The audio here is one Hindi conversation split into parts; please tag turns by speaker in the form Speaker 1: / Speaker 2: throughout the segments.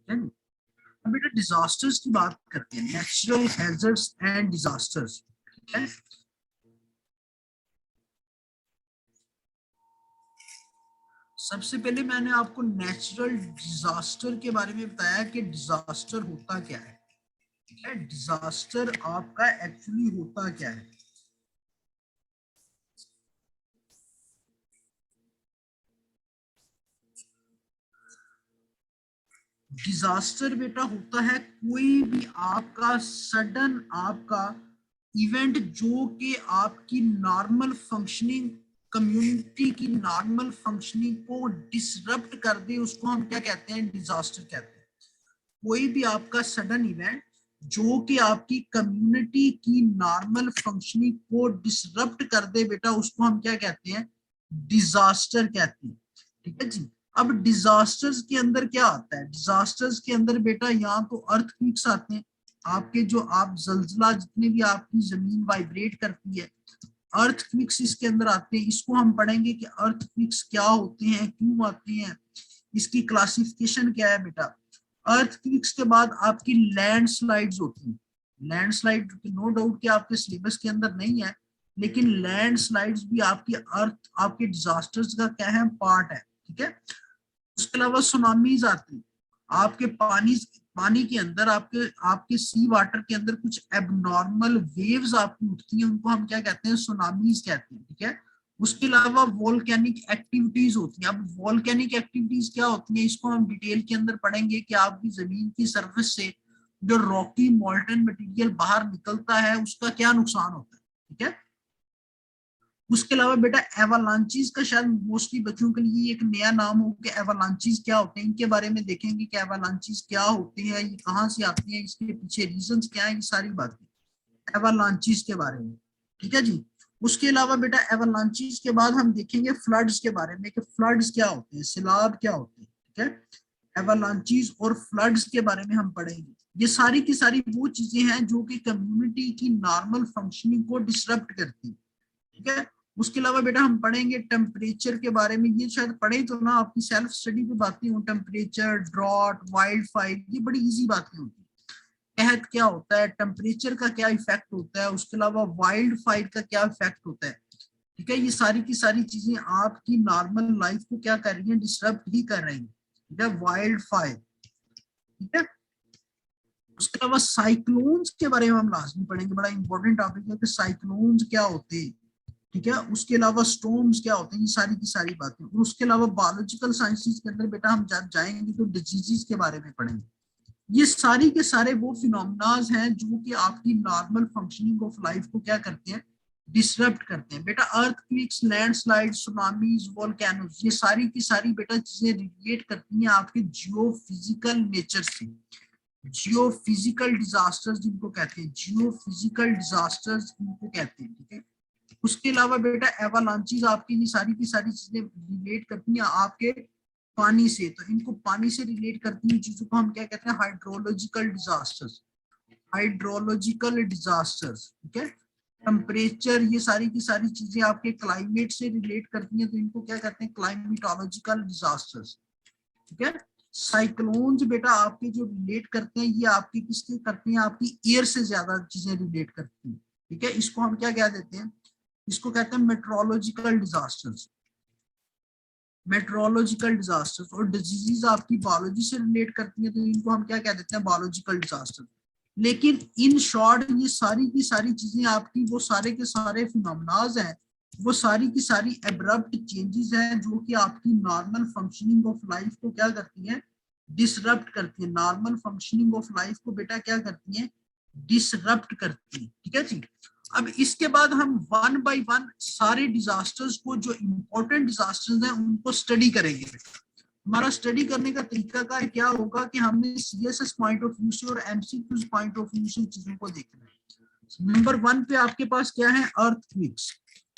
Speaker 1: है ना। अब बेटा डिजास्टर्स की बात करते हैं, नेचुरल हैजर्ड्स एंड डिजास्टर्स, ठीक है। सबसे पहले मैंने आपको नेचुरल डिजास्टर के बारे में बताया कि डिजास्टर होता क्या है, ठीक है। डिजास्टर आपका एक्चुअली होता क्या है। डिजास्टर बेटा होता है कोई भी आपका सडन आपका इवेंट जो कि आपकी नॉर्मल फंक्शनिंग, कम्युनिटी की नॉर्मल फंक्शनिंग को डिसरप्ट कर दे, उसको हम क्या कहते हैं, डिजास्टर कहते हैं। कोई भी आपका सडन इवेंट जो कि आपकी कम्युनिटी की नॉर्मल फंक्शनिंग को डिसरप्ट कर दे बेटा, उसको हम क्या कहते हैं, डिजास्टर कहते हैं, ठीक है जी। अब डिजास्टर्स के अंदर क्या आता है, डिजास्टर्स के अंदर बेटा यहाँ तो अर्थक्वेक्स आते हैं, आपके जो आप जलजला जितने भी आपकी जमीन वाइब्रेट करती है, अर्थक्वेक्स इसके अंदर आते हैं। इसको हम पढ़ेंगे कि अर्थक्वेक्स क्या होते हैं, क्यों आते हैं, इसकी क्लासिफिकेशन क्या है बेटा। अर्थक्वेक्स के बाद आपकी लैंडस्लाइड्स होती हैं। लैंडस्लाइड नो डाउट कि आपके सिलेबस के अंदर नहीं है, लेकिन लैंडस्लाइड्स भी आपकी अर्थ आपके डिजास्टर्स का क्या है, पार्ट है, ठीक है। उसके अलावा सुनामीज आती है, आपके पानी के अंदर आपके आपके सी वाटर के अंदर कुछ एबनॉर्मल वेव्स आपकी उठती हैं, उनको हम क्या कहते हैं, सुनामीज कहते हैं, ठीक है। उसके अलावा वोल्केनिक एक्टिविटीज होती हैं। अब वोल्केनिक एक्टिविटीज क्या होती हैं, इसको हम डिटेल के अंदर पढ़ेंगे कि आपकी जमीन की सरफेस से जो रॉकी मोल्टन मटेरियल बाहर निकलता है उसका क्या नुकसान होता है, ठीक है। उसके अलावा बेटा एवालांचीज का शायद मोस्टली बच्चों के लिए एक नया नाम हो कि एवालांचीज क्या होते हैं, इनके बारे में देखेंगे कि एवालांचीज क्या होते हैं, ये कहाँ से आती हैं, इसके पीछे रीजंस क्या है, ये सारी बातें एवालांचीज के बारे में, ठीक है जी। उसके अलावा बेटा एवालांचीज के बाद हम देखेंगे फ्लड्स के बारे में कि फ्लड्स क्या होते हैं, सैलाब क्या होते हैं, ठीक है। एवालांचीज और फ्लड्स के बारे में हम पढ़ेंगे। ये सारी की सारी वो चीजें हैं जो कि कम्युनिटी की नॉर्मल फंक्शनिंग को डिसरप्ट करती है, ठीक है। उसके अलावा बेटा हम पढ़ेंगे टेम्परेचर के बारे में, ये शायद पढ़े तो ना, आपकी सेल्फ स्टडी पे बातें हो, टेम्परेचर, ड्रॉट, वाइल्ड फायर, ये बड़ी इजी बातें होती है। कहत क्या होता है, टेम्परेचर का क्या इफेक्ट होता है, उसके अलावा वाइल्ड फायर का क्या इफेक्ट होता है, ठीक है। ये सारी की सारी चीजें आपकी नॉर्मल लाइफ को क्या कर रही है, डिस्टर्ब ही कर रही है, ठीक है। वाइल्ड फायर, ठीक है। उसके अलावा साइक्लोन्स के बारे में हम लास्ट में पढ़ेंगे, बड़ा इंपॉर्टेंट टॉपिक है कि साइक्लोन्स क्या होते हैं, ठीक है। उसके अलावा स्टॉर्म्स क्या होते हैं, ये सारी की सारी बातें। और उसके अलावा बायोलॉजिकल साइंसेस के अंदर बेटा हम जब जाएंगे तो डिजीजेस के बारे में पढ़ेंगे। ये सारी के सारे वो फिनोमिनाज हैं जो कि आपकी नॉर्मल फंक्शनिंग ऑफ लाइफ को क्या करते हैं, डिसरप्ट करते हैं बेटा। अर्थक्वेक्स, लैंडस्लाइड, सुनामीज, वोल्केनोज, ये सारी की सारी बेटा चीजें रिलेट करती हैं आपके जियो फिजिकल नेचर से। जियो फिजिकल डिजास्टर्स जिनको कहते हैं, जियो फिजिकल डिजास्टर्स इनको कहते हैं, ठीक है। उसके अलावा बेटा एवालांचीज आपकी ये सारी की सारी चीजें रिलेट करती हैं आपके पानी से, तो इनको पानी से रिलेट करती हैं चीजों को हम क्या कहते हैं, हाइड्रोलॉजिकल डिजास्टर्स, हाइड्रोलॉजिकल डिजास्टर्स, ठीक है। टेम्परेचर, ये सारी की सारी चीजें आपके क्लाइमेट से रिलेट करती हैं, तो इनको क्या कहते हैं, क्लाइमेटोलॉजिकल डिजास्टर्स, ठीक है। साइक्लोन्स बेटा आपके जो रिलेट करते हैं, ये आपके किसके करते हैं, आपकी एयर से ज्यादा चीजें रिलेट करती हैं, ठीक है। इसको हम क्या कह देते हैं, इसको कहते हैं मेट्रोलॉजिकल डिजास्टर्स, मेट्रोलॉजिकल डिजास्टर्स। और डिजीज आपकी बायोलॉजी से रिलेट करती है, तो इनको हम क्या कह देते हैं, बायोलॉजिकल डिजास्टर। लेकिन इन शॉर्ट ये सारी की सारी चीजें आपकी वो सारे के सारे फिनोमेनाज हैं, वो सारी की सारी एब्रप्ट चेंजेस हैं जो कि आपकी नॉर्मल फंक्शनिंग ऑफ लाइफ को क्या करती हैं, डिसरप्ट करती है। नॉर्मल फंक्शनिंग ऑफ लाइफ को बेटा क्या करती है, डिसरप्ट करती है, ठीक है जी। अब इसके बाद हम वन बाय वन सारे डिजास्टर्स को, जो इंपॉर्टेंट डिजास्टर्स हैं उनको स्टडी करेंगे। हमारा स्टडी करने का तरीका का क्या होगा कि हमने सीएसएस पॉइंट ऑफ व्यू से और एमसीक्यूज पॉइंट ऑफ व्यू से चीजों को देखना है। नंबर वन पे आपके पास क्या है, अर्थक्वेक्स।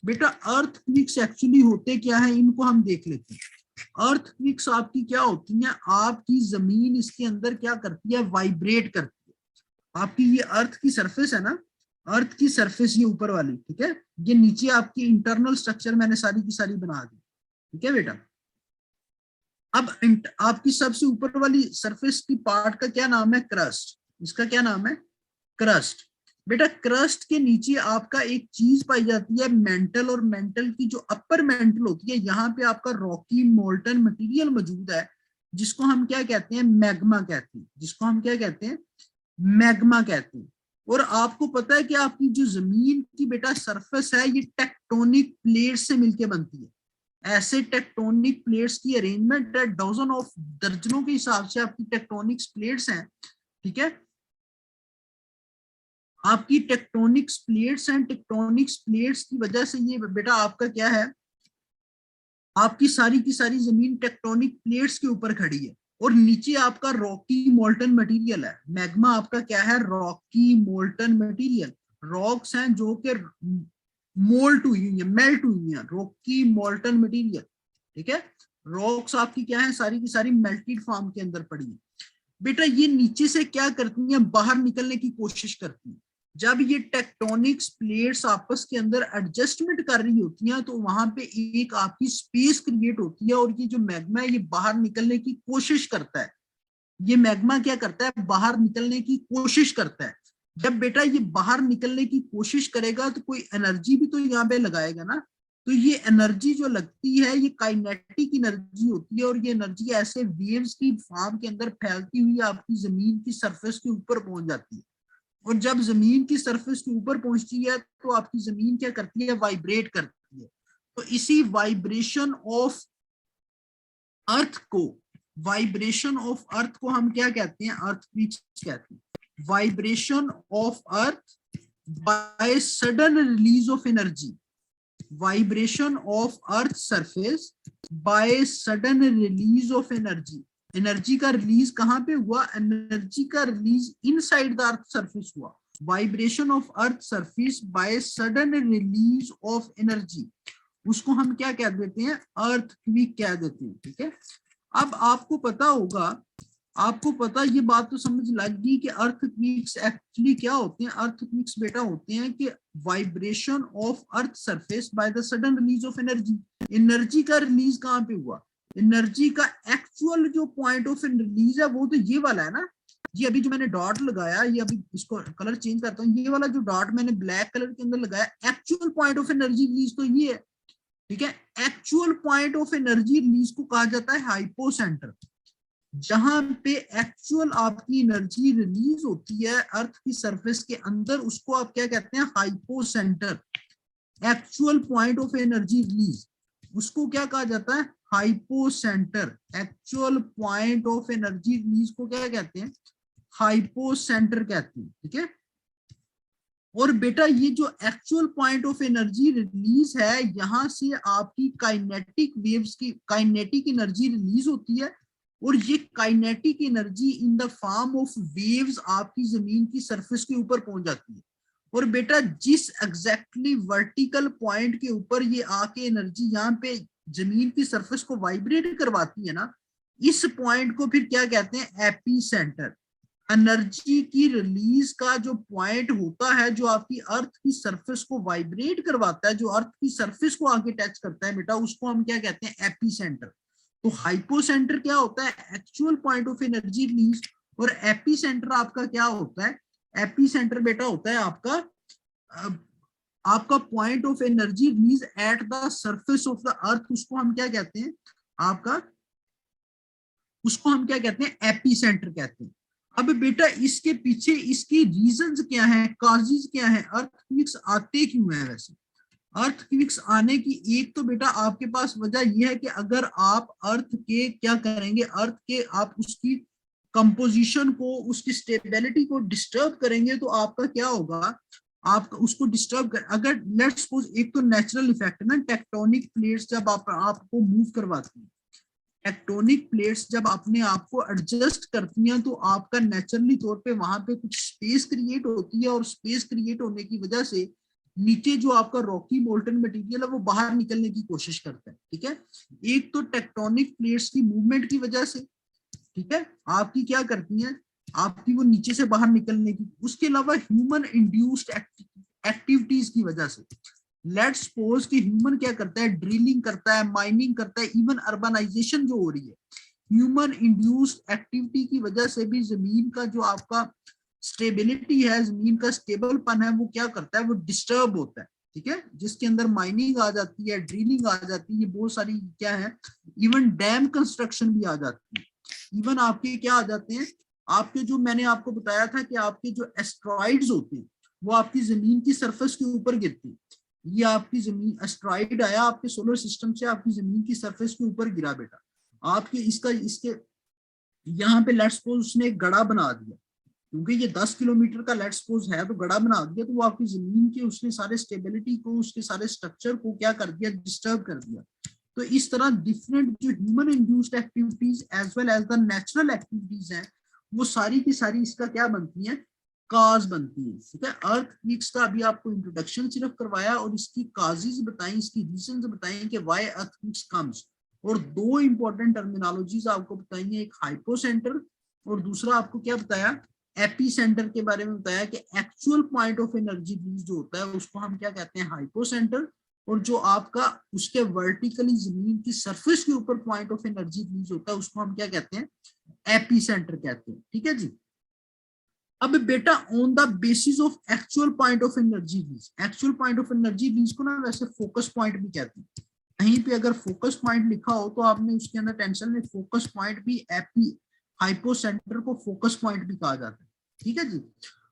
Speaker 1: बेटा अर्थक्वेक्स एक्चुअली होते क्या है, इनको हम देख लेते हैं। अर्थक्वेक्स आपकी क्या होती है, आपकी जमीन इसके अंदर क्या करती है, वाइब्रेट करती है। आपकी ये अर्थ की सरफेस है ना, अर्थ की सरफेस ये ऊपर वाली, ठीक है। ये नीचे आपकी इंटरनल स्ट्रक्चर मैंने सारी की सारी बना दी, ठीक है बेटा। अब आपकी सबसे ऊपर वाली सरफेस की पार्ट का क्या नाम है? क्रस्ट। इसका क्या नाम है? क्रस्ट। बेटा क्रस्ट के नीचे आपका एक चीज पाई जाती है मेंटल, और मेंटल की जो अपर मेंटल होती है, यहाँ पे आपका रॉकी मोल्टन मटेरियल मौजूद है, जिसको हम क्या कहते हैं? मैग्मा कहते हैं। जिसको हम क्या कहते हैं? मैग्मा कहते हैं। और आपको पता है कि आपकी जो जमीन की बेटा सरफेस है, ये टेक्टोनिक प्लेट से मिलके बनती है। ऐसे टेक्टोनिक प्लेट्स की अरेंजमेंट है, डजन ऑफ, दर्जनों के हिसाब से आपकी टेक्टोनिक्स प्लेट्स हैं। ठीक है, आपकी tectonics plates and tectonics plates की वजह से ये बेटा आपका क्या है? आपकी सारी की सारी जमीन टेक्टोनिक प्लेट्स के ऊपर खड़ी है, और नीचे आपका रॉकी मोल्टन मटेरियल है। मैग्मा आपका क्या है? Rocky molten material. रॉक्स हैं जो कि मोल्ट हुई है, मेल्ट हुई है, रॉकी मोल्टन मटेरियल। ठीक है, रॉक्स आपकी क्या है? सारी की सारी मेल्टेड फॉर्म के अंदर पड़ी है। बेटा ये नीचे से क्या करती हैं? बाहर निकलने की कोशिश करती हैं। जब ये टेक्टोनिक्स प्लेट्स आपस के अंदर एडजस्टमेंट कर रही होती हैं, तो वहां पे एक आपकी स्पेस क्रिएट होती है, और ये जो मैग्मा है ये बाहर निकलने की कोशिश करता है। ये मैग्मा क्या करता है? बाहर निकलने की कोशिश करता है। जब बेटा ये बाहर निकलने की कोशिश करेगा, तो कोई एनर्जी भी तो यहाँ पे लगाएगा ना। तो ये एनर्जी जो लगती है, ये काइनेटिक एनर्जी होती है, और ये एनर्जी ऐसे वेव्स की फॉर्म के अंदर फैलती हुई आपकी जमीन की सरफेस के ऊपर पहुंच जाती है। और जब जमीन की सरफेस के ऊपर पहुंचती है, तो आपकी जमीन क्या करती है? वाइब्रेट करती है। तो इसी वाइब्रेशन ऑफ अर्थ को, वाइब्रेशन ऑफ अर्थ को हम क्या कहते हैं? अर्थक्वेक्स कहते हैं। Vibration of earth by sudden release of energy, vibration of earth surface by sudden release of energy. Energy का रिलीज कहां पे हुआ? एनर्जी का release inside the earth surface हुआ। Vibration of earth surface by sudden release of energy, उसको हम क्या कह देते हैं? अर्थक्वेक कह देते हैं। ठीक है, अब आपको पता होगा, आपको पता, ये बात तो समझ लग गई कि अर्थक्वेक्स एक्चुअली क्या होते हैं। अर्थक्वेक्स बेटा होते हैं कि vibration of earth surface by the sudden release of energy. Energy का रिलीज कहां पे हुआ? एनर्जी का एक्चुअल जो पॉइंट ऑफ रिलीज है वो तो ये वाला है ना। ये अभी जो मैंने डॉट लगाया, ये अभी इसको कलर चेंज करता हूँ, ये वाला जो डॉट मैंने ब्लैक कलर के अंदर लगाया, actual point of energy release तो ये है। ठीक है, actual point of energy release को कहा जाता है हाइपोसेंटर। जहां पे एक्चुअल आपकी एनर्जी रिलीज होती है अर्थ की सरफेस के अंदर, उसको आप क्या कहते हैं? Hypocentre. Actual point of energy release, उसको क्या कहा जाता है? Hypocentre. Actual point of energy release को क्या कहते हैं? हाइपोसेंटर कहते हैं। ठीक है, और बेटा ये जो actual point of energy release है, यहां से आपकी काइनेटिक वेव्स की काइनेटिक एनर्जी रिलीज होती है, और ये kinetic energy in the form of waves आपकी जमीन की सरफेस के ऊपर पहुंच जाती है। और बेटा जिस एग्जैक्टली वर्टिकल पॉइंट के ऊपर ये आके एनर्जी यहाँ पे जमीन की सरफेस को वाइब्रेट करवाती है ना, इस पॉइंट को फिर क्या कहते हैं? AP centre. एनर्जी की रिलीज का जो पॉइंट होता है, जो आपकी अर्थ की सरफेस को वाइब्रेट करवाता है, जो अर्थ की सरफेस को आके टच करता है बेटा, उसको हम क्या कहते हैं? AP centre. तो हाइपोसेंटर क्या होता है? Actual point of energy release. और एपी सेंटर आपका क्या होता है? एपी सेंटर बेटा होता है आपका point of energy release at the surface of the earth. उसको हम क्या कहते हैं? आपका उसको हम क्या कहते हैं? एपी सेंटर कहते हैं। अब बेटा इसके पीछे इसकी रीजंस क्या है, कॉजेज क्या है, अर्थक्वेक्स आते क्यों है? वैसे अर्थक्वेक्स आने की एक तो बेटा आपके पास वजह यह है कि अगर आप अर्थ के क्या करेंगे, अर्थ के आप उसकी कंपोजिशन को, उसकी स्टेबिलिटी को डिस्टर्ब करेंगे, तो आपका क्या होगा? आप उसको डिस्टर्ब कर, अगर लेट्स सपोज, एक तो नेचुरल इफेक्ट ना, टेक्टोनिक प्लेट्स जब आपको मूव करवाती है, टेक्टोनिक प्लेट्स जब अपने आप को एडजस्ट करती हैं, तो आपका नेचुरली तौर पे वहां पे कुछ स्पेस क्रिएट होती है, और स्पेस क्रिएट होने की वजह से नीचे जो आपका रॉकी मोल्टन मटेरियल है वो बाहर निकलने की कोशिश करता है। ठीक है, एक तो टेक्टोनिक प्लेट्स की मूवमेंट की वजह से, ठीक है, आपकी क्या करती हैं? आपकी वो नीचे से बाहर निकलने की, उसके अलावा ह्यूमन इंड्यूस्ड एक्टिविटीज की वजह से। लेट्स सपोज कि ह्यूमन क्या करता है, ड्रिलिंग करता है, माइनिंग करता है, इवन अर्बनाइजेशन जो हो रही है, ह्यूमन इंड्यूस्ड एक्टिविटी की वजह से भी जमीन का जो आपका स्टेबिलिटी है, जमीन का स्टेबलपन है, वो क्या करता है, वो डिस्टर्ब होता है। ठीक है, जिसके अंदर माइनिंग आ जाती है, ड्रिलिंग आ जाती है, ये बहुत सारी क्या है, इवन डैम कंस्ट्रक्शन भी आ जाती है, इवन आपके क्या आ जाते हैं, आपके जो मैंने आपको बताया था कि आपके जो एस्ट्रॉइड्स होते हैं वो आपकी जमीन की सरफेस के ऊपर गिरती है। ये आपकी जमीन एस्ट्रॉइड आया आपके सोलर सिस्टम से, आपकी जमीन की सरफेस के ऊपर गिरा बेटा, आपके इसके यहाँ पे लेट्स सपोज उसने एक गड़ा बना दिया, क्योंकि ये 10 किलोमीटर का लेट्स सपोज है, तो गड़ा बना दिया, तो वो आपकी जमीन के उसने सारे स्टेबिलिटी को, उसके सारे स्ट्रक्चर को क्या कर दिया, डिस्टर्ब कर दिया। तो इस तरह डिफरेंट जो human induced activities as well as the natural activities हैं, वो सारी की सारी इसका क्या बनती है, काज बनती है। ठीक है, अर्थक्वेक्स का अभी आपको इंट्रोडक्शन सिर्फ करवाया और इसकी काजेज बताई, इसकी रीजंस बताई कि व्हाई अर्थक्वेक्स कम्स, और दो इंपॉर्टेंट टर्मिनोलॉजीज आपको बताई हैं, एक हाइपोसेंटर और दूसरा आपको क्या बताया, एपी सेंटर के बारे में बताया कि actual point of energy release जो होता है उसको हम क्या कहते हैं, हाइपोसेंटर, और जो आपका उसके वर्टिकली जमीन की सरफेस के ऊपर पॉइंट ऑफ एनर्जी रिलीज होता है उसको हम क्या कहते हैं, एपी सेंटर कहते हैं। ठीक है जी, अब बेटा on the basis of actual point of energy release, actual point of energy release को ना वैसे फोकस पॉइंट भी कहते हैं, कहीं पे अगर फोकस पॉइंट लिखा हो तो आपने उसके अंदर टेंशन में फोकस पॉइंट भी, एपी हाइपोसेंटर को फोकस पॉइंट भी कहा जाता है। ठीक है जी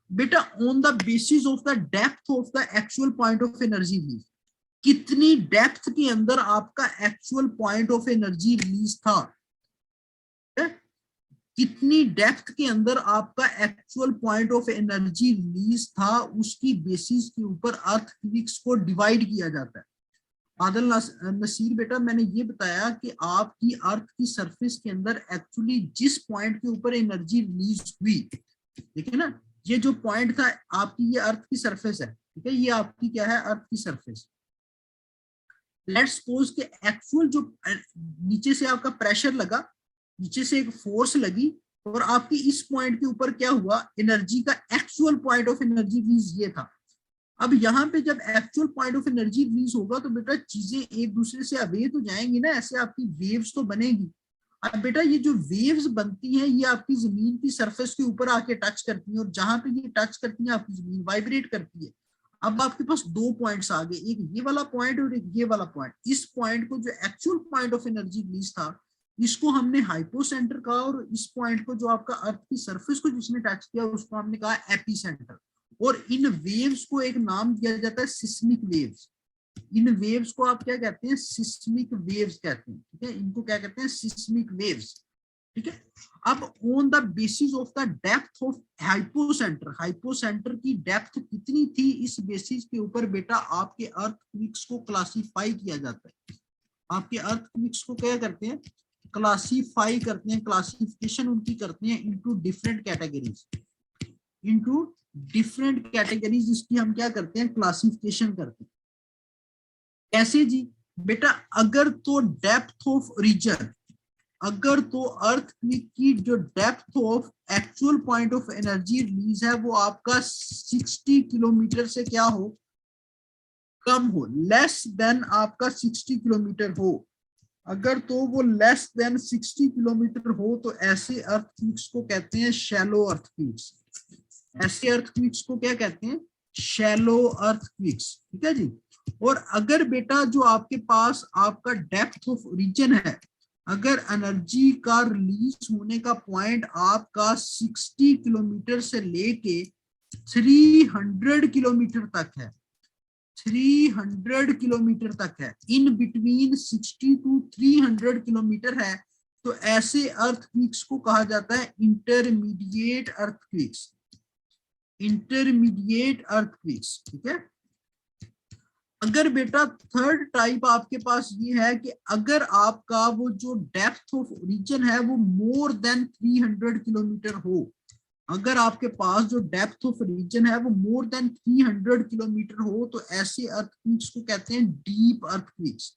Speaker 1: बेटा, on the basis of the depth of the actual point of energy release, कितनी डेप्थ के अंदर आपका actual point of energy release था, कितनी डेप्थ के अंदर आपका actual point of energy release था, उसकी बेसिस के ऊपर अर्थक्वेक्स को डिवाइड किया जाता है। आदल नसीर बेटा, मैंने ये बताया कि आपकी अर्थ की सरफेस के अंदर एक्चुअली जिस पॉइंट के ऊपर एनर्जी रिलीज हुई, ठीक है ना, ये जो पॉइंट था आपकी, ये अर्थ की सरफेस है। ठीक है, ये आपकी क्या है, अर्थ की सरफेस। लेट्स सपोज कि एक्चुअल जो नीचे से आपका प्रेशर लगा, नीचे से एक फोर्स लगी और आपकी इस पॉइंट के ऊपर क्या हुआ, एनर्जी का actual point of energy release ये था। अब यहाँ पे जब actual point of energy release होगा तो बेटा चीजें एक दूसरे से अवे तो जाएंगी ना, ऐसे आपकी वेव्स तो बनेगी। अब बेटा ये जो वेव्स बनती हैं ये आपकी जमीन की सरफेस के ऊपर आके टच करती हैं, और जहां पे ये टच करती हैं आपकी जमीन वाइब्रेट करती है। अब आपके पास दो पॉइंट्स आ गए, एक ये वाला पॉइंट और एक ये वाला पॉइंट। इस पॉइंट को जो actual point of energy release था इसको हमने हाइपोसेंटर कहा, और इस पॉइंट को जो आपका अर्थ की सरफेस को जिसने टच किया उसको हमने कहा एपीसेंटर। और इन वेव्स को एक नाम दिया जाता है सिस्मिक वेव्स। इन वेव्स को आप क्या कहते हैं, सिस्मिक वेव्स कहते हैं। ठीक है, इनको क्या कहते हैं, सिस्मिक वेव्स। ठीक है, अब on the basis of the depth of hypocentre, hypocentre की डेप्थ कितनी थी, इस बेसिस के ऊपर बेटा आपके अर्थक्वेक्स को क्लासिफाई किया जाता है। आपके अर्थक्वेक्स को क्या करते हैं, क्लासिफाई करते हैं, क्लासिफिकेशन उनकी करते हैं into different categories, into different categories, जिसकी हम क्या करते हैं, क्लासिफिकेशन करते हैं। कैसे जी बेटा, अगर तो डेप्थ ऑफ रीजन, अगर तो अर्थक्वेक की जो depth of actual point of energy release है वो आपका 60 किलोमीटर से क्या हो, कम हो, लेस देन आपका 60 किलोमीटर हो, अगर तो वो लेस देन 60 किलोमीटर हो तो ऐसे अर्थक्वेक्स को कहते हैं शैलो अर्थक्वेक्स। ऐसे अर्थक्वेक्स को क्या कहते हैं, शैलो अर्थक्वेक्स। ठीक है जी, और अगर बेटा जो आपके पास आपका डेप्थ ऑफ रीजन है, अगर एनर्जी का रिलीज होने का पॉइंट आपका 60 किलोमीटर से लेके 300 किलोमीटर तक है, 300 किलोमीटर तक है, इन बिटवीन 60 टू 300 किलोमीटर है, तो ऐसे अर्थक्वेक्स को कहा जाता है इंटरमीडिएट अर्थक्वेक्स, इंटरमीडिएट अर्थक्वेक्स। ठीक है, अगर बेटा थर्ड टाइप आपके पास ये है कि अगर आपका वो जो डेप्थ ऑफ रीजन है वो मोर देन 300 किलोमीटर हो, अगर आपके पास जो डेप्थ ऑफ रीजन है वो मोर देन 300 किलोमीटर हो, तो ऐसे अर्थक्वेक्स को कहते हैं डीप अर्थक्वेक्स।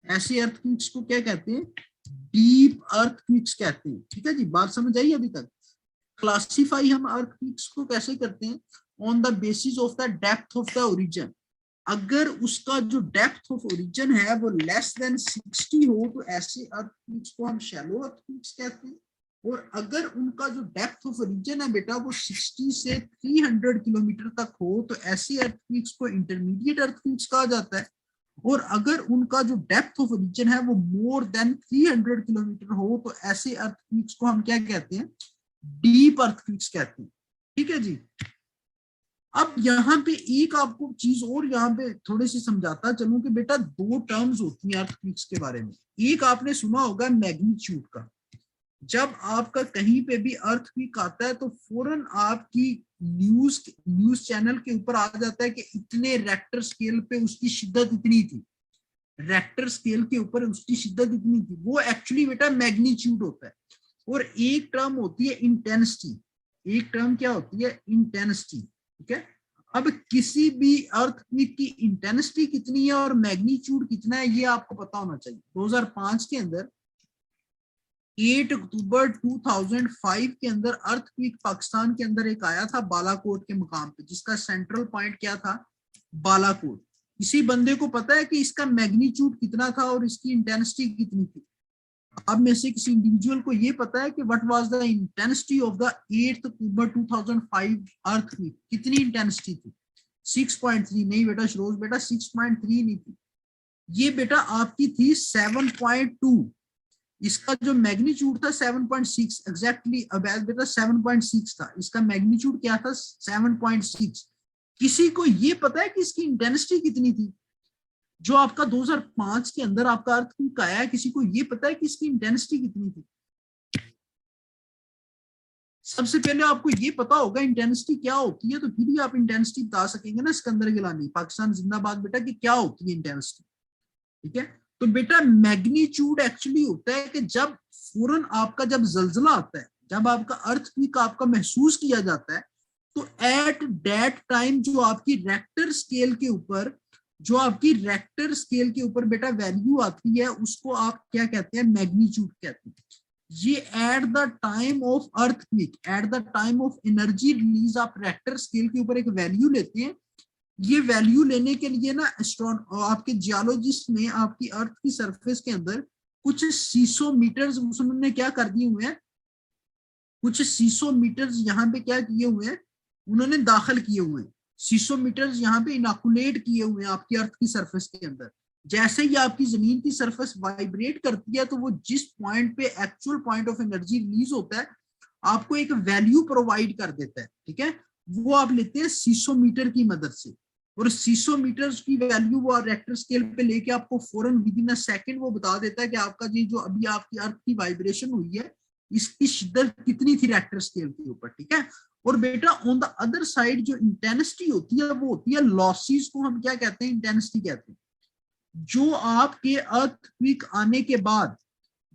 Speaker 1: ऐसे अर्थक्वेक्स को क्या कहते हैं, डीप अर्थक्वेक्स कहते हैं। ठीक है जी, बात समझ आई अभी तक। क्लासिफाई हम अर्थक्वेक्स को कैसे करते हैं, on the basis of the depth of the origin. अगर उसका जो डेप्थ ऑफ ओरिजिन है वो लेस देन 60 हो तो ऐसे अर्थक्वेक्स को हम शैलो अर्थक्वेक्स कहते हैं। और अगर उनका जो डेप्थ ऑफ ओरिजिन है बेटा वो 60 से 300 किलोमीटर तक हो तो ऐसे अर्थक्वेक्स को इंटरमीडिएट अर्थक्वेक्स कहा जाता है। और अगर उनका जो डेप्थ ऑफ ओरिजिन है वो मोर देन 300 किलोमीटर हो तो ऐसे अर्थक्वेक्स को हम क्या कहते हैं, डीप अर्थक्वेक्स कहते हैं। ठीक है जी। अब यहाँ पे एक आपको चीज और यहाँ पे थोड़ी सी समझाता चलूं कि बेटा दो टर्म्स होती हैं अर्थक्वेक्स के बारे में। एक आपने सुना होगा मैग्नीट्यूड का। जब आपका कहीं पे भी अर्थक्वेक आता है तो फौरन आपकी न्यूज चैनल के ऊपर आ जाता है कि इतने रेक्टर स्केल पे उसकी शिद्दत इतनी थी, रेक्टर स्केल के ऊपर उसकी शिद्दत इतनी थी। वो एक्चुअली बेटा मैग्नीट्यूड होता है। और एक टर्म होती है इंटेंसिटी। एक टर्म क्या होती है, इंटेंसिटी। ठीक है। अब किसी भी अर्थक्वेक की इंटेंसिटी कितनी है और मैग्नीट्यूड कितना है ये आपको पता होना चाहिए। 2005 के अंदर 8 अक्टूबर 2005 के अंदर अर्थक्वेक पाकिस्तान के अंदर एक आया था बालाकोट के मुकाम पे, जिसका सेंट्रल पॉइंट क्या था, बालाकोट। किसी बंदे को पता है कि इसका मैग्नीट्यूड कितना था और इसकी इंटेंसिटी कितनी थी? अब में से किसी इंडिविजुअल को ये पता है कि what was the intensity of the 8 October 2005 earthquake? कितनी इंटेंसिटी थी? 6.3। नहीं बेटा शरोज बेटा 6.3 नहीं थी, ये बेटा आपकी थी 7.2। इसका जो मैग्नीट्यूड था 7.6 एग्जैक्टली। अबैद बेटा 7.6 था, इसका मैग्नीट्यूड क्या था 7.6। किसी को ये पता है कि इसकी इंटेंसिटी कितनी थी? जो आपका 2005 के अंदर आपका अर्थक्वेक आया है, किसी को ये पता है कि इसकी इंटेंसिटी कितनी थी? सबसे पहले आपको ये पता होगा इंटेंसिटी क्या होती है, तो फिर ही आप इंटेंसिटी बता सकेंगे ना सिकंदर गिलानी पाकिस्तान जिंदाबाद बेटा कि क्या होती है इंटेंसिटी। ठीक है। तो बेटा मैग्नीट्यूड एक्चुअली होता है कि जब फौरन आपका जब जलजला आता है, जब आपका अर्थक्वेक आपका महसूस किया जाता है, तो एट दैट टाइम जो आपकी रेक्टर स्केल के ऊपर बेटा वैल्यू आती है उसको आप क्या कहते हैं, मैग्नीट्यूड कहते हैं। ये at the time of earthquake, at the time of energy release आप रेक्टर स्केल के ऊपर एक वैल्यू लेते हैं। ये वैल्यू लेने के लिए ना आपके जियोलॉजिस्ट ने आपकी अर्थ की सरफेस के अंदर कुछ सीसोमीटर्स उन्होंने क्या कर दिए हुए हैं, कुछ सीसोमीटर्स यहाँ पे क्या किए हुए हैं, उन्होंने दाखिल किए हुए हैं। सीसोमीटर्स यहाँ पे इनोकुलेट किए हुए हैं आपकी अर्थ की सरफेस के अंदर। जैसे ही आपकी जमीन की सरफेस वाइब्रेट करती है तो वो जिस पॉइंट पे actual point of energy release होता है आपको एक वैल्यू प्रोवाइड कर देता है। ठीक है। वो आप लेते हैं सीसोमीटर की मदद से, और सीसोमीटर की वैल्यू वो रेक्टर स्केल पे लेके आपको फौरन विद इन अ सेकंड वो बता देता है कि आपका जी जो अभी आपकी अर्थ की वाइब्रेशन हुई है इसकी शिद्दत कितनी थी रेक्टर स्केल के ऊपर। ठीक है। और बेटा ऑन द अदर साइड जो इंटेंसिटी होती है वो होती है लॉसेस को हम क्या कहते हैं, इंटेंसिटी कहते हैं। जो आपके अर्थक्वेक आने के बाद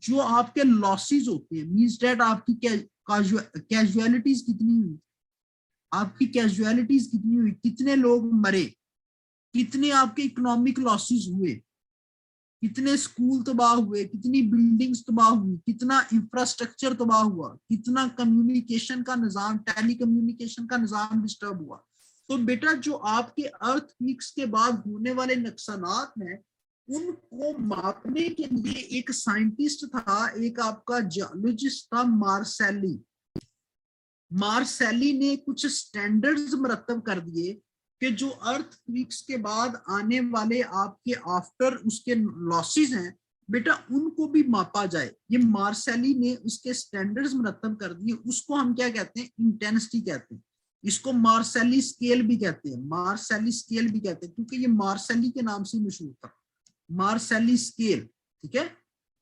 Speaker 1: जो आपके लॉसेस होते हैं, मींस दैट आपकी कैजुअलिटीज कितनी हुई, आपकी कैजुअलिटीज कितनी हुई, कितने लोग मरे, कितने आपके इकोनॉमिक लॉसेस हुए, कितने स्कूल तबाह हुए, कितनी बिल्डिंग्स तबाह हुई, कितना इंफ्रास्ट्रक्चर तबाह हुआ, कितना कम्युनिकेशन का निजाम, टेली कम्युनिकेशन का निजाम डिस्टर्ब हुआ। तो बेटा जो आपके अर्थक्वेक्स के बाद होने वाले नुकसानात हैं उनको मापने के लिए एक साइंटिस्ट था, एक आपका जियोलॉजिस्ट था मार्सेली ने कुछ स्टैंडर्ड्स मरतब कर दिए कि जो अर्थक्वेक्स के बाद आने वाले आपके आफ्टर उसके लॉसेस हैं बेटा उनको भी मापा जाए। ये मार्सेली ने उसके स्टैंडर्ड्स मरतब कर दिए, उसको हम क्या कहते हैं, इंटेंसिटी कहते हैं। इसको मार्सेली स्केल भी कहते हैं, मार्सेली स्केल भी कहते हैं क्योंकि ये मार्सेली के नाम से मशहूर था, मार्सेली स्केल। ठीक है।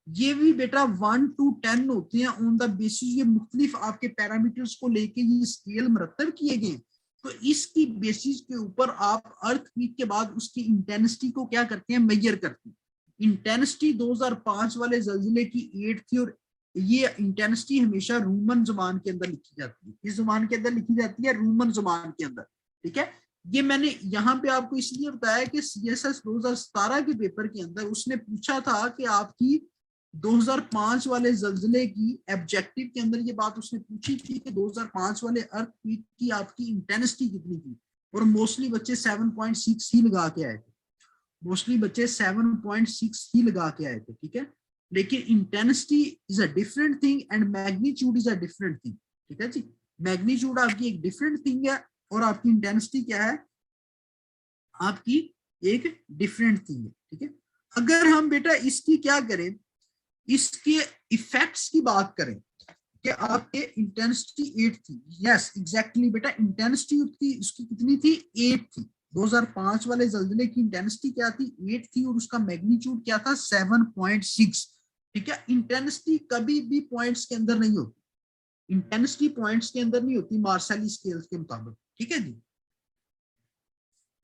Speaker 1: ये भी बेटा 1 to 10 होते हैं ऑन द बेसिस, ये मुख्तलिफ आपके पैरामीटर्स को लेके ये स्केल मरतब किए गए। तो इसकी बेसिस के ऊपर आप अर्थक्वेक के बाद उसकी इंटेंसिटी को क्या करते हैं, मेजर करते हैं। इंटेंसिटी 2005 वाले जल्जले की 8 थी और ये इंटेंसिटी हमेशा रोमन जुबान के अंदर लिखी जाती है। इस जुबान के अंदर लिखी जाती है, रोमन जुबान के अंदर। ठीक है। ये मैंने यहाँ पे आपको इसलिए बताया कि CSS 2017 के पेपर के अंदर उसने पूछा था कि आपकी 2005 वाले जल्जले की ऑब्जेक्टिव के अंदर ये बात उसने पूछी थी कि 2005 वाले अर्थक्वेक की आपकी इंटेंसिटी कितनी थी, और मोस्टली बच्चे 7.6 ही लगा के आए थे। मोस्टली बच्चे 7.6 ही लगा के आए थे, ठीक है। लेकिन intensity is a different thing and magnitude is a different thing, ठीक है जी। मैग्नीट्यूड आपकी एक डिफरेंट थिंग है और आपकी इंटेंसिटी क्या है, आपकी एक डिफरेंट थिंग है, ठीक है। अगर हम बेटा इसकी क्या करें, इसके इफेक्ट्स की बात करें कि आपके इंटेंसिटी 8 थी, यस एग्जैक्टली बेटा, इंटेंसिटी उसकी कितनी थी, 8 थी। 2005 वाले जल्जले की इंटेंसिटी क्या थी, 8 थी, और उसका मैग्नीट्यूड क्या था, 7.6, ठीक है। इंटेंसिटी कभी भी पॉइंट्स के अंदर नहीं होती, इंटेंसिटी पॉइंट्स के अंदर नहीं होती मार्शल स्केल के मुताबिक, ठीक है जी।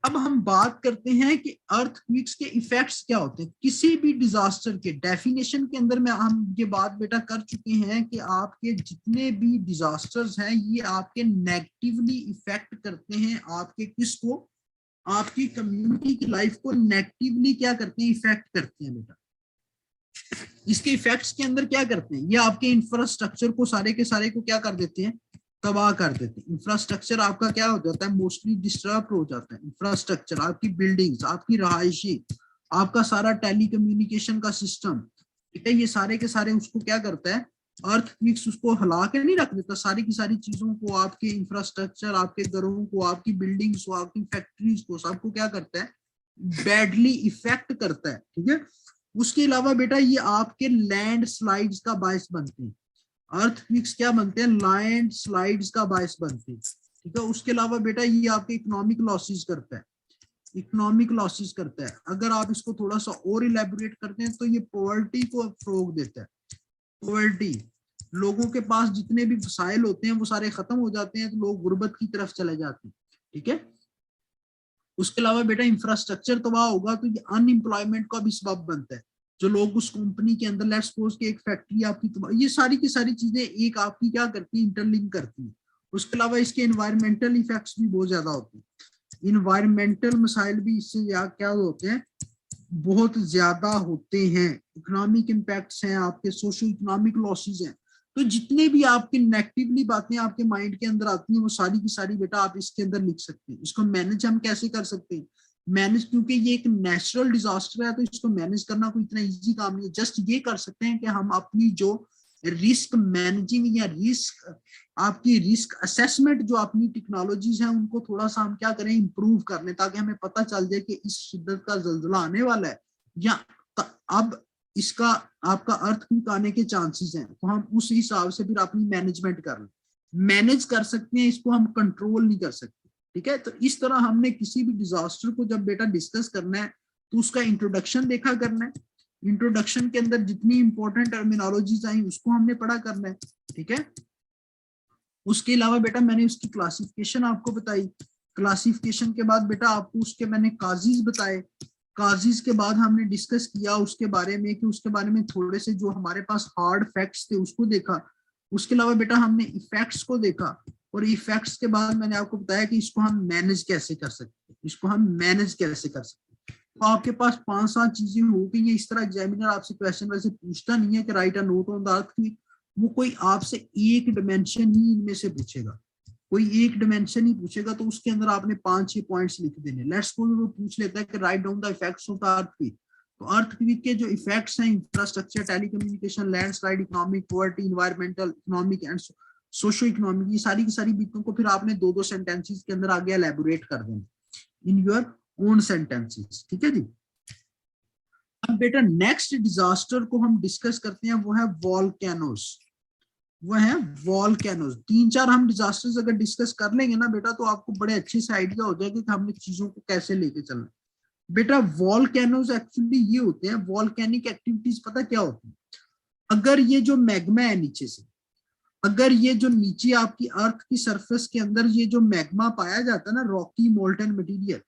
Speaker 1: अब हम बात करते हैं कि अर्थक्वेक्स के इफेक्ट्स क्या होते हैं किसी भी डिजास्टर के। डेफिनेशन के अंदर में हम ये बात बेटा कर चुके हैं कि आपके जितने भी डिजास्टर्स हैं ये आपके नेगेटिवली इफेक्ट करते हैं, आपके किसको, आपकी कम्युनिटी की लाइफ को नेगेटिवली क्या करते हैं, इफेक्ट करते हैं बेटा। इसके इफेक्ट्स के अंदर क्या करते हैं, ये आपके इंफ्रास्ट्रक्चर को सारे के सारे को क्या कर देते हैं, तबाह कर देते हैं। इंफ्रास्ट्रक्चर आपका क्या हो जाता है, मोस्टली डिस्टर्ब हो जाता है। इंफ्रास्ट्रक्चर आपकी बिल्डिंग्स, आपकी रहायशी, आपका सारा टेली कम्युनिकेशन का सिस्टम, ठीक है, ये सारे के सारे उसको क्या करता है, अर्थक्वेक्स उसको हिला के नहीं रख देता, सारी की सारी चीजों को, आपके इंफ्रास्ट्रक्चर, आपके घरों को, आपकी बिल्डिंग्स को, आपकी फैक्ट्रीज को, सबको क्या करता है, बैडली इफेक्ट करता है, ठीक है। उसके अलावा बेटा ये आपके लैंड स्लाइड्स का बायस बनते हैं। अर्थक्वेक्स क्या बनते हैं, लैंड स्लाइड्स का बायस बनते हैं, ठीक है। उसके अलावा बेटा ये आपके इकोनॉमिक लॉसेस करता है, इकोनॉमिक लॉसेस करता है। अगर आप इसको थोड़ा सा और इलेबोरेट करते हैं तो ये पॉवर्टी को फरोग देता है। पॉवर्टी, लोगों के पास जितने भी वसाइल होते हैं वो सारे खत्म हो जाते हैं तो लोग गुर्बत की तरफ चले जाते हैं, ठीक है। उसके अलावा बेटा इंफ्रास्ट्रक्चर तबाह होगा तो ये अनएम्प्लॉयमेंट का भी सबब बनता है। जो लोग उस कंपनी के अंदर, लेट्स सपोज कि एक फैक्ट्री आपकी, ये सारी की सारी चीजें एक आपकी क्या करती है, इंटरलिंक करती है। उसके अलावा इसके एनवायरमेंटल इफेक्ट्स भी बहुत ज्यादा होते हैं। इन्वायरमेंटल मसाइल भी इससे क्या होते हैं, बहुत ज्यादा होते हैं। इकोनॉमिक इम्पैक्ट्स हैं आपके, सोशो इकोनॉमिक लॉसेस हैं। तो जितने भी आपके नेगेटिवली बातें आपके माइंड के अंदर आती हैं वो सारी की सारी बेटा आप इसके अंदर लिख सकते हैं। इसको मैनेज हम कैसे कर सकते हैं, मैनेज, क्योंकि ये एक नेचुरल डिजास्टर है तो इसको मैनेज करना कोई इतना इजी काम नहीं है। जस्ट ये कर सकते हैं कि हम अपनी जो रिस्क मैनेजिंग या रिस्क, आपकी रिस्क असेसमेंट जो अपनी टेक्नोलॉजीज हैं उनको थोड़ा सा हम क्या करें, इंप्रूव कर लें, ताकि हमें पता चल जाए कि इस शिद्दत का जल्जला आने वाला है या अब इसका आपका अर्थक्वेक आने के चांसेस हैं, तो हम उस हिसाब से फिर अपनी मैनेजमेंट कर लें। मैनेज कर सकते हैं इसको, हम कंट्रोल नहीं कर सकते, ठीक है। तो इस तरह हमने किसी भी डिजास्टर को जब बेटा डिस्कस करना है तो उसका इंट्रोडक्शन देखा करना है। इंट्रोडक्शन के अंदर जितनी इंपॉर्टेंट टर्मिनोलॉजीज आई उसको हमने पढ़ा करना है, ठीक है। उसके अलावा बेटा मैंने उसकी क्लासिफिकेशन आपको बताई। क्लासिफिकेशन के बाद बेटा आपको उसके मैंने काजीज बताए। काजीज के बाद हमने डिस्कस किया उसके बारे में कि उसके बारे में थोड़े से जो हमारे पास हार्ड फैक्ट्स थे उसको देखा। उसके अलावा बेटा हमने इफेक्ट्स को देखा, और इफेक्ट्स के बाद मैंने आपको बताया कि इसको हम मैनेज कैसे कर सकते हैं, इसको हम मैनेज कैसे कर सकते हैं। तो आपके पास 5-7 चीजें हो गई। इस तरह एग्जामिनर आपसे क्वेश्चन वैसे पूछता नहीं है कि right a note on the earthquake, वो कोई आपसे एक डिमेंशन ही इनमें से पूछेगा, कोई एक डिमेंशन ही पूछेगा, तो उसके अंदर आपने 5-6 पॉइंट्स लिख देने। लेट्स सपोज वो पूछ लेता है कि write down the effects of the earthquake, तो अर्थक्वेक के जो इफेक्ट्स हैं, infrastructure, telecommunication, landslide, economic, poverty, environmental, economic and socio economic, ये सारी की सारी बातों को फिर आपने 2-2 सेंटेंसेस के अंदर आगे एलैबोरेट कर देना इन योर ओन सेंटेंसेस, ठीक है जी। अब बेटा नेक्स्ट डिजास्टर को हम डिस्कस करते हैं, वो है वॉल्केनोस। वो है वॉल्केनोस। 3-4 हम डिजास्टर्स अगर डिस्कस कर लेंगे ना बेटा तो आपको बड़े अच्छे से आइडिया हो जाएगा कि हमने चीजों को कैसे लेके चलना। बेटा वॉल्केनोस एक्चुअली ये होते हैं, वॉल्केनिक एक्टिविटीज पता क्या होती है, अगर ये जो मैग्मा है नीचे से, अगर ये जो नीचे आपकी अर्थ की सरफेस के अंदर ये जो मैग्मा पाया जाता है ना, रॉकी मोल्टन मटेरियल,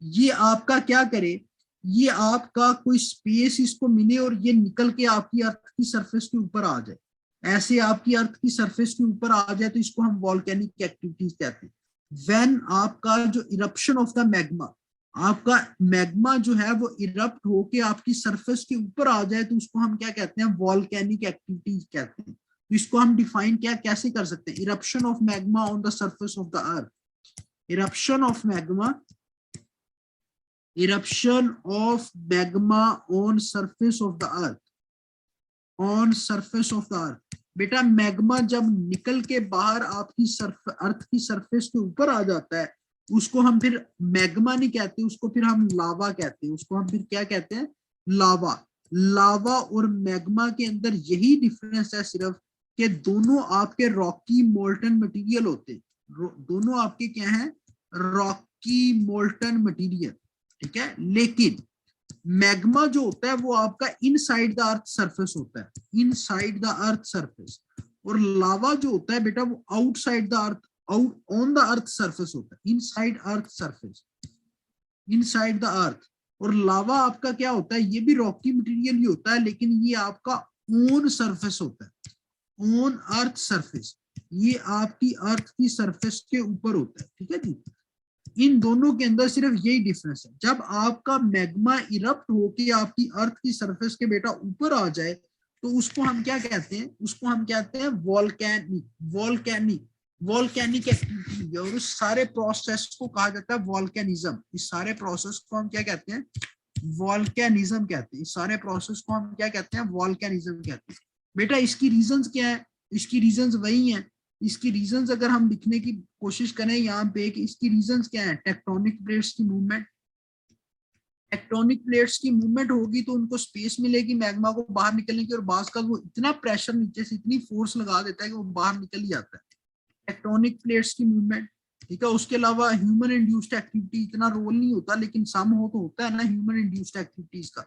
Speaker 1: ये आपका क्या करे, ये आपका कोई स्पेस इसको मिले और ये निकल के आपकी अर्थ की सरफेस के ऊपर आ जाए, ऐसे आपकी अर्थ की सरफेस के ऊपर आ जाए, तो इसको हम वॉल्केनिक एक्टिविटीज कहते हैं। व्हेन आपका जो इरप्शन ऑफ द मैग्मा, आपका मैग्मा जो है वो इरप्ट होके आपकी सरफेस के ऊपर आ जाए, तो उसको हम क्या कहते हैं, वॉल्केनिक एक्टिविटीज कहते हैं। तो इसको हम डिफाइन क्या कैसे कर सकते हैं, eruption of magma on the surface of the earth. Eruption of magma eruption of magma on surface of the earth, on surface of the earth. बेटा मैग्मा जब निकल के बाहर आपकी अर्थ की सरफेस के ऊपर आ जाता है, उसको हम फिर मैग्मा नहीं कहते, उसको फिर हम लावा कहते हैं, उसको हम फिर क्या कहते हैं, लावा। लावा और मैग्मा के अंदर यही डिफरेंस है सिर्फ, कि दोनों आपके रॉकी मोल्टन मटेरियल होते हैं, दोनों आपके क्या हैं, रॉकी मोल्टन मटेरियल, ठीक है। लेकिन मैग्मा जो होता है वो आपका इनसाइड द अर्थ सरफेस होता है, इनसाइड द अर्थ सरफेस, और लावा जो होता है बेटा वो outside the earth, out on the earth surface होता है, inside earth surface, inside the अर्थ। और लावा आपका क्या होता है, ये भी रॉकी मटेरियल ही होता है, लेकिन ये आपका ऑन सरफेस होता है, ऑन अर्थ सरफेस, ये आपकी अर्थ की सरफेस के ऊपर होता है, ठीक है जी। इन दोनों के अंदर सिर्फ यही डिफरेंस है, जब आपका मैग्मा इरप्ट होके आपकी अर्थ की सरफेस के बेटा ऊपर आ जाए तो उसको हम क्या कहते हैं, उसको हम कहते हैं वॉल्केनिक, वॉल्केनिक, वॉल्केनिक एक्टिविटी, और उस सारे प्रोसेस को कहा जाता है वॉल्केनिज्म। इस सारे प्रोसेस को हम क्या कहते हैं, वॉल्केनिज्म कहते हैं, इस सारे प्रोसेस को हम क्या कहते हैं, वॉल्केनिज्म कहते हैं। बेटा इसकी रीजंस क्या है, इसकी रीजंस वही है, इसकी रीजंस अगर हम लिखने की कोशिश करें यहाँ पे कि इसकी रीजंस क्या है, टेक्टोनिक प्लेट्स की मूवमेंट, टेक्टोनिक प्लेट्स की मूवमेंट होगी तो उनको स्पेस मिलेगी मैग्मा को बाहर निकलने की, और बास का वो इतना प्रेशर नीचे से इतनी फोर्स लगा देता है कि वो बाहर निकल ही जाता है, टेक्टोनिक प्लेट्स की मूवमेंट, ठीक है। उसके अलावा ह्यूमन इंड्यूस्ड एक्टिविटी इतना रोल नहीं होता, लेकिन सम हो तो होता है ना ह्यूमन इंड्यूस्ड एक्टिविटीज का,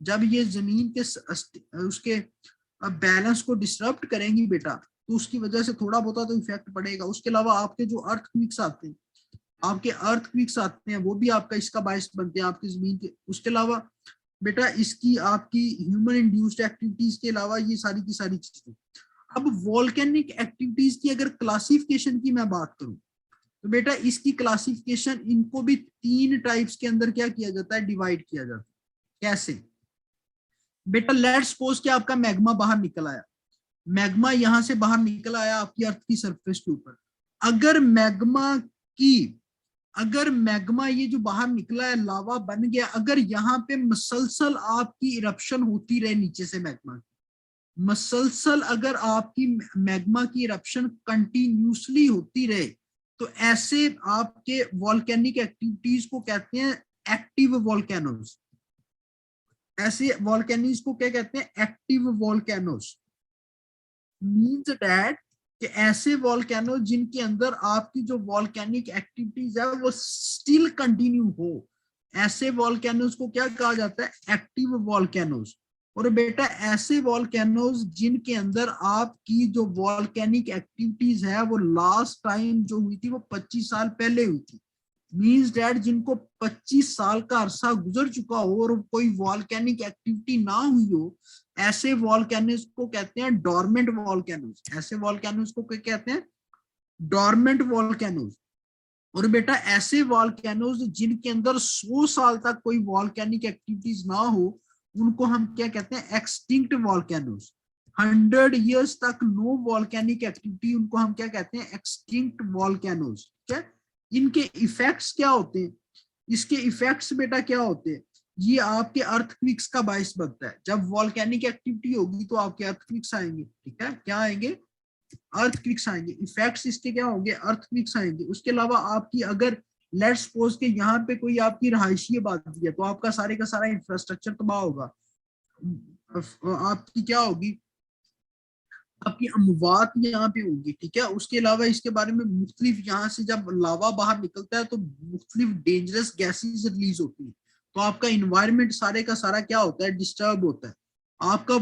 Speaker 1: जब ये जमीन के उसके बैलेंस को डिस्टर्ब करेंगी बेटा तो उसकी वजह से थोड़ा बहुत तो इफेक्ट पड़ेगा। उसके अलावा आपके जो अर्थक्वेक्स आते हैं, आपके अर्थक्वेक्स आते हैं, वो भी आपका इसका बायस बनते हैं आपकी जमीन के। उसके अलावा बेटा इसकी आपकी ह्यूमन इंड्यूस्ड एक्टिविटीज के अलावा ये सारी की सारी चीजें। अब वॉल्केनिक एक्टिविटीज की अगर क्लासिफिकेशन की मैं बात करूं तो बेटा इसकी क्लासिफिकेशन, इनको भी 3 टाइप्स के अंदर क्या किया जाता है, डिवाइड किया जाता है। कैसे बेटा, लेट्स सपोज कि आपका मैग्मा बाहर निकल आया, मैग्मा यहां से बाहर निकल आया आपकी अर्थ की सरफेस के ऊपर। अगर मैग्मा की, अगर मैग्मा ये जो बाहर निकला है लावा बन गया, अगर यहाँ पे मसलसल आपकी इरप्शन होती रहे नीचे से मैग्मा, मसलसल अगर आपकी मैग्मा की इरप्शन कंटिन्यूसली होती रहे, तो ऐसे आपके वॉल्केनिक एक्टिविटीज को कहते हैं एक्टिव वॉल्केनोज। ऐसे वॉल्केनीज को क्या कहते हैं, एक्टिव वॉल्केनोज। मीन्स दैट कि ऐसे वॉल्केनो जिनके अंदर आपकी जो वॉल्केनिक एक्टिविटीज है वो स्टिल कंटिन्यू हो, ऐसे वॉल्केनोज को क्या कहा जाता है, एक्टिव वॉल्केनोज। और बेटा ऐसे वॉल्केनोज जिनके अंदर आपकी जो वॉल्केनिक एक्टिविटीज है वो लास्ट टाइम जो हुई थी वो 25 साल पहले हुई थी, मीन्स डैट जिनको 25 साल का अरसा गुजर चुका हो और कोई वॉल्केनिक एक्टिविटी ना हुई हो, ऐसे वॉल्केनोज को कहते हैं डोरमेंट वॉल्केनोज। ऐसे वॉल्केनोज को क्या कहते हैं, डोरमेंट वॉल्केनोज। और बेटा ऐसे वॉल्केनोज जिनके अंदर 100 साल तक कोई वॉल्केनिक एक्टिविटीज ना हो, उनको हम क्या कहते हैं, एक्सटिंक्ट वॉल्केनोज। 100 years तक नो वॉल्केनिक एक्टिविटी, उनको हम क्या कहते हैं, एक्सटिंक्ट वॉल्केनोज। ठीक है, इनके इफेक्ट्स क्या होते हैं, इसके इफेक्ट्स बेटा क्या होते हैं, ये आपके अर्थक्वेक्स का बायस बनता है। जब वॉल्केनिक एक्टिविटी होगी तो आपके अर्थक्वेक्स आएंगे, ठीक है, क्या आएंगे, अर्थक्वेक्स आएंगे। इफेक्ट्स इसके क्या होंगे, अर्थक्वेक्स आएंगे। उसके अलावा आपकी अगर लेट्स सपोज के यहाँ पे कोई आपकी रहायशी आबादी है तो आपका सारे का सारा इंफ्रास्ट्रक्चर तबाह होगा, आपकी क्या होगी, आपकी अमवात यहाँ पे होगी, ठीक है। उसके अलावा इसके बारे में मुख्तलिफ, यहाँ से जब लावा बाहर निकलता है तो मुख्तलिफ डेंजरस गैसेज रिलीज होती है, तो आपका इन्वायरमेंट सारे का सारा क्या होता है, डिस्टर्ब होता है। आपका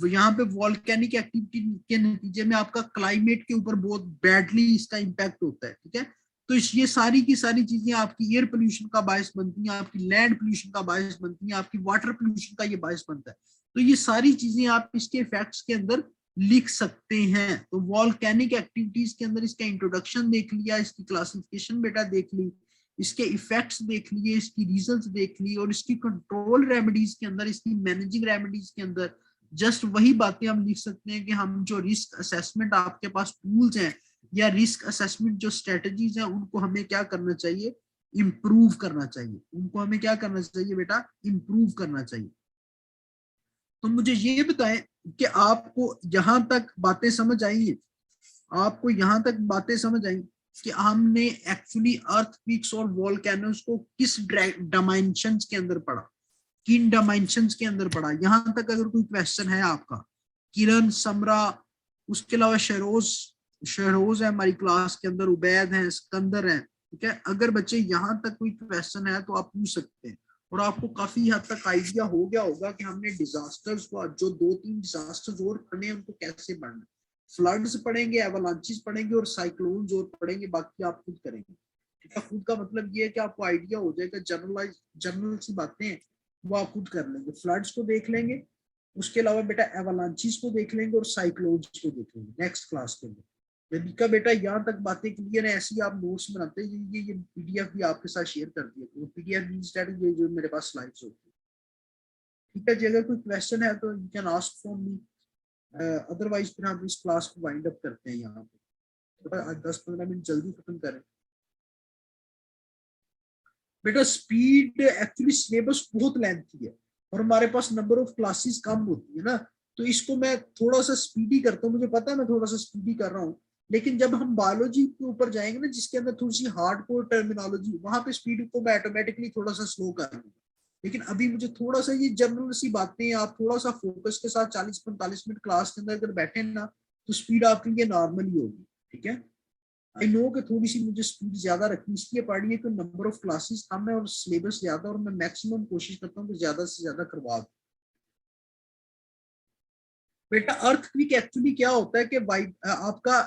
Speaker 1: यहाँ पे वॉल्केनिक एक्टिविटी के नतीजे में आपका क्लाइमेट के ऊपर बहुत बैडली इसका इम्पैक्ट होता है, ठीक है। तो ये सारी की सारी चीजें आपकी एयर पोल्यूशन का बायस बनती हैं, आपकी लैंड पोल्यूशन का बायस बनती हैं, आपकी वाटर पोल्यूशन का ये बायस बनता है। तो ये सारी चीजें आप इसके इफेक्ट्स के अंदर लिख सकते हैं। तो वॉल्केनिक एक्टिविटीज के अंदर इसका इंट्रोडक्शन देख लिया, इसकी क्लासिफिकेशन बेटा देख ली, इसके इफेक्ट्स देख लिए, इसकी रीजंस देख ली, और इसकी कंट्रोल रेमेडीज के अंदर, इसकी मैनेजिंग रेमेडीज के अंदर जस्ट वही बातें हम लिख सकते हैं कि हम जो रिस्क असेसमेंट आपके पास टूल्स हैं या रिस्क असेसमेंट जो स्ट्रेटजीज हैं उनको हमें क्या करना चाहिए, इम्प्रूव करना चाहिए, उनको हमें क्या करना चाहिए बेटा, इम्प्रूव करना चाहिए। तो मुझे ये बताएं कि आपको यहां तक बातें समझ आई है, आपको यहां तक बातें समझ आई कि हमने एक्चुअली अर्थक्वेक्स और वोल्केनोस को किस डायमेंशंस के अंदर पढ़ा, किन डायमेंशंस के अंदर पढ़ा। यहां तक अगर कोई क्वेश्चन है आपका, किरण, समरा, उसके अलावा शहरोज, शहरोज है हमारी क्लास के अंदर, उबैद है, सिकंदर है, ठीक है, अगर बच्चे यहां तक कोई क्वेश्चन है तो आप पूछ सकते हैं। और आपको काफी हद तक आइडिया हो गया होगा कि हमने डिजास्टर्स को, जो 2-3 डिजास्टर्स और पढ़ने हैं, उनको कैसे पढ़ना। फ्लड्स पढ़ेंगे, एवलांचेस पढ़ेंगे और साइक्लोन्स और पढ़ेंगे, बाकी आप खुद करेंगे। ठीक है, खुद का मतलब ये है कि आपको आइडिया हो जाएगा, जनरलाइज जनरल सी बातें हैं वो आप खुद कर लेंगे। फ्लड्स को देख लेंगे, उसके अलावा बेटा एवलांचेस को देख लेंगे और साइक्लोन्स को देख लेंगे नेक्स्ट क्लास के अंदर। रबिका बेटा यहाँ तक बातें क्लियर है, ऐसे ही आप नोट्स बनाते हैं, ये पीडीएफ भी आपके साथ शेयर कर दिया, तो पीडीएफ मींस दैट ये जो मेरे पास स्लाइड्स होती है। ठीक है जी, अगर कोई क्वेश्चन है तो you can ask from me, otherwise फिर हम इस क्लास को वाइंड अप करते हैं यहाँ पे। बेटा आज 10-15 मिनट जल्दी खत्म करें। बेटा स्पीड एक्चुअली सिलेबस बहुत लेंथी है और हमारे पास नंबर ऑफ क्लासेस कम होती है ना, तो इसको मैं थोड़ा सा स्पीडी करता हूँ, मुझे पता है मैं थोड़ा सा स्पीडी कर रहा हूँ, लेकिन जब हम बायोलॉजी के ऊपर जाएंगे ना, जिसके अंदर थोड़ी सी हार्डकोर टर्मिनोलॉजी, वहां पे स्पीड को मैं ऑटोमेटिकली थोड़ा सा स्लो कर लूंगा। लेकिन अभी मुझे थोड़ा सा ये जनरल सी बातें, आप थोड़ा सा फोकस के साथ 40-45 मिनट क्लास के अंदर अगर बैठे ना, तो स्पीड आपके लिए नॉर्मल ही होगी। ठीक है, आई नो कि थोड़ी सी मुझे स्पीड ज्यादा रखनी इसलिए पड़ रही है कि नंबर ऑफ क्लासेस कम है और सिलेबस ज्यादा, और मैं मैक्सिमम कोशिश करता हूँ कि ज्यादा से ज्यादा करवा दूं। बेटा अर्थक्वेक एक्चुअली क्या होता है कि आपका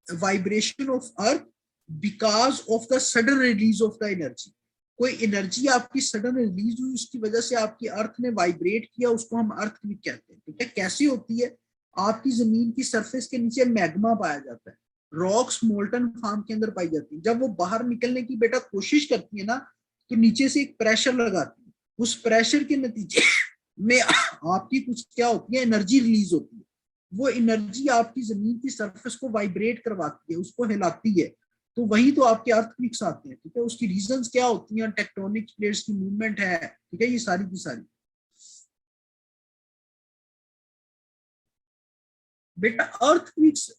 Speaker 1: vibration of earth because of the sudden release of the energy. कोई एनर्जी आपकी सडन रिलीज हुई, उसकी वजह से आपकी अर्थ ने वाइब्रेट किया, उसको हम अर्थक्वेक कहते हैं। ठीक है, कैसी होती है, आपकी जमीन की सरफेस के नीचे मैग्मा पाया जाता है, रॉक्स मोल्टन फॉर्म के अंदर पाई जाती है। जब वो बाहर निकलने की बेटा कोशिश करती है ना, तो नीचे से एक प्रेशर लगाती है, उस प्रेशर के नतीजे में आपकी कुछ क्या होती है, एनर्जी रिलीज होती है। वो एनर्जी आपकी जमीन की सरफेस को वाइब्रेट करवाती है, उसको हिलाती है, तो वही तो आपके अर्थक्वेक्स आते हैं। ठीक है, उसकी रीजंस क्या होती हैं, टेक्टोनिक प्लेट्स की मूवमेंट है, ठीक है, ये सारी की सारी। बेटा अर्थक्वेक्स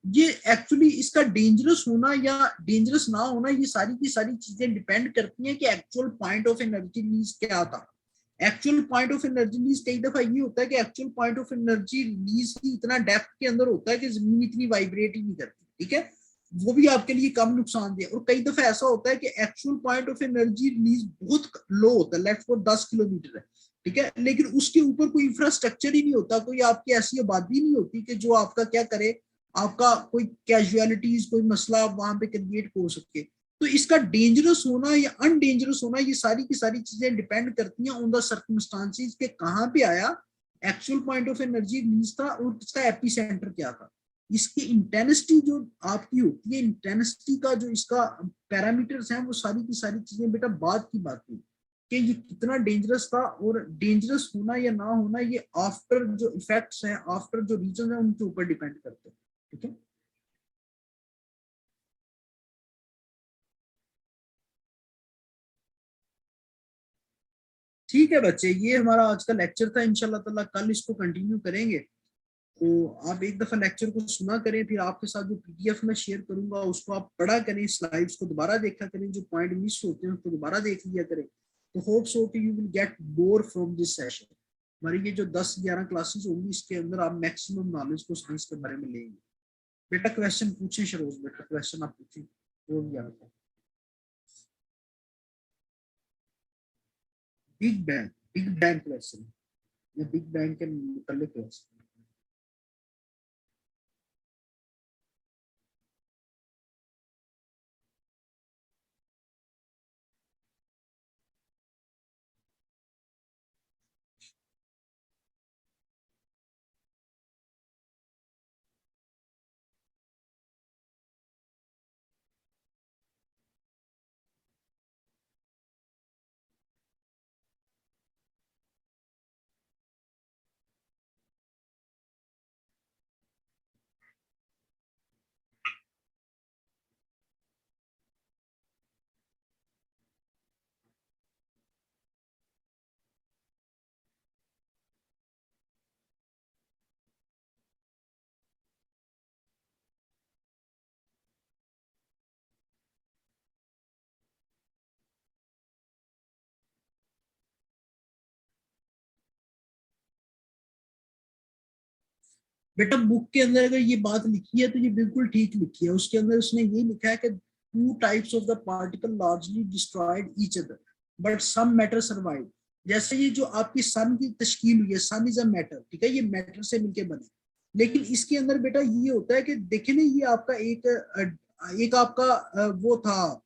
Speaker 1: ये एक्चुअली इसका डेंजरस होना या डेंजरस ना होना, ये सारी की सारी चीजें डिपेंड करती हैं कि actual point of energy release क्या था। Actual point of energy release कई दफा ये होता है कि actual point of energy release ही इतना डेप्थ के अंदर होता है कि जमीन इतनी वाइब्रेट ही नहीं करती। ठीक है, वो भी आपके लिए कम नुकसानदेह। और कई दफा ऐसा होता है कि actual point of energy release बहुत लो होता है, लेट्स फॉर 10 किलोमीटर है, ठीक है, लेकिन उसके ऊपर कोई इंफ्रास्ट्रक्चर ही नहीं होता, कोई आपकी ऐसी आबादी नहीं होती कि जो आपका क्या करे, आपका कोई कैजुअलिटीज, कोई मसला वहां पे क्रिएट हो सके। तो इसका डेंजरस होना या अनडेंजरस होना, ये सारी की सारी चीजें डिपेंड करती हैं ऑन द सर्कमस्टांसिस के कहाँ पे आया, actual point of energy release था और इसका एपी सेंटर क्या था। इसकी इंटेंसिटी जो आपकी होती है, इंटेंसिटी का जो इसका पैरामीटर्स हैं, वो सारी की सारी चीजें बेटा बाद की बात है कि ये कितना डेंजरस था, और डेंजरस होना या ना होना ये आफ्टर जो इफेक्ट्स हैं, आफ्टर जो रीजन है, उनके ऊपर डिपेंड करते हैं। ठीक है, ठीक है बच्चे, ये हमारा आज का लेक्चर था। इंशाल्लाह ताला कल इसको कंटिन्यू करेंगे। तो आप एक दफा लेक्चर को सुना करें, फिर आपके साथ जो पीडीएफ में शेयर करूंगा उसको आप पढ़ा करें, स्लाइड्स को दोबारा देखा करें, जो पॉइंट मिस होते हैं उसको दोबारा देख लिया करें। तो होप सो कि you will get more from this session. हमारी ये जो 10-11 क्लासेस होंगी, इसके अंदर आप मैक्सिमम नॉलेज को साइंस के बारे में लेंगे। बेटा क्वेश्चन पूछे शरोज, बेटा क्वेश्चन आप पूछे, जो भी आता है। बिग बैंग क्वेश्चन, ये बिग बैंग के मुतालिक क्वेश्चन। बेटा बुक के अंदर अगर ये बात लिखी है तो ये बिल्कुल ठीक लिखी है। उसके अंदर उसने ये लिखा है कि two types of the particle largely destroyed each other but some matter survive. जैसे ये जो आपकी सन की तश्कील हुई है, सन इज अ मैटर, ठीक है, ये मैटर से मिलके बने, लेकिन इसके अंदर बेटा ये होता है कि देखे ना, ये आपका एक आपका वो था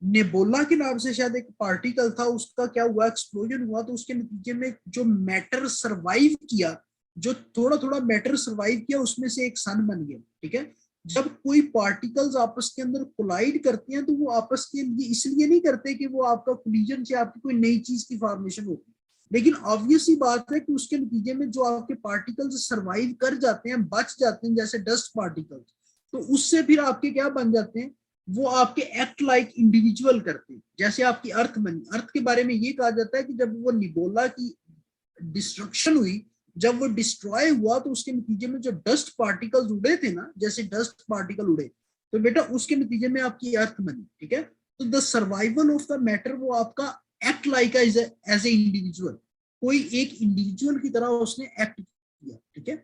Speaker 1: नेबोला के नाम से शायद एक पार्टिकल था, उसका क्या हुआ, एक्सप्लोजन हुआ, तो उसके नतीजे में जो मैटर सरवाइव किया, जो थोड़ा थोड़ा मैटर सरवाइव किया, उसमें से एक सन बन गया, ठीक है। जब कोई पार्टिकल्स आपस के अंदर कोलाइड करते हैं तो वो आपस के लिए इसलिए नहीं करते कि वो आपका कोलिजन से आपकी कोई नई चीज की फॉर्मेशन होती है, लेकिन ऑब्वियस ही बात है कि उसके नतीजे में जो आपके पार्टिकल्स सरवाइव कर जाते हैं, बच जाते हैं, जैसे डस्ट पार्टिकल्स, तो उससे फिर आपके क्या बन जाते हैं, वो आपके एक्ट लाइक इंडिविजुअल करते हैं। जैसे आपकी अर्थ बनी, अर्थ के बारे में ये कहा जाता है कि जब वो निबोला की डिस्ट्रक्शन हुई, जब वो डिस्ट्रॉय हुआ, तो उसके नतीजे में जो डस्ट पार्टिकल्स उड़े थे ना, जैसे डस्ट पार्टिकल उड़े, तो बेटा उसके नतीजे में आपकी अर्थ बनी, ठीक है। तो the survival of the matter वो आपका act like as a individual, कोई एक इंडिविजुअल की तरह उसने एक्ट किया, ठीक है।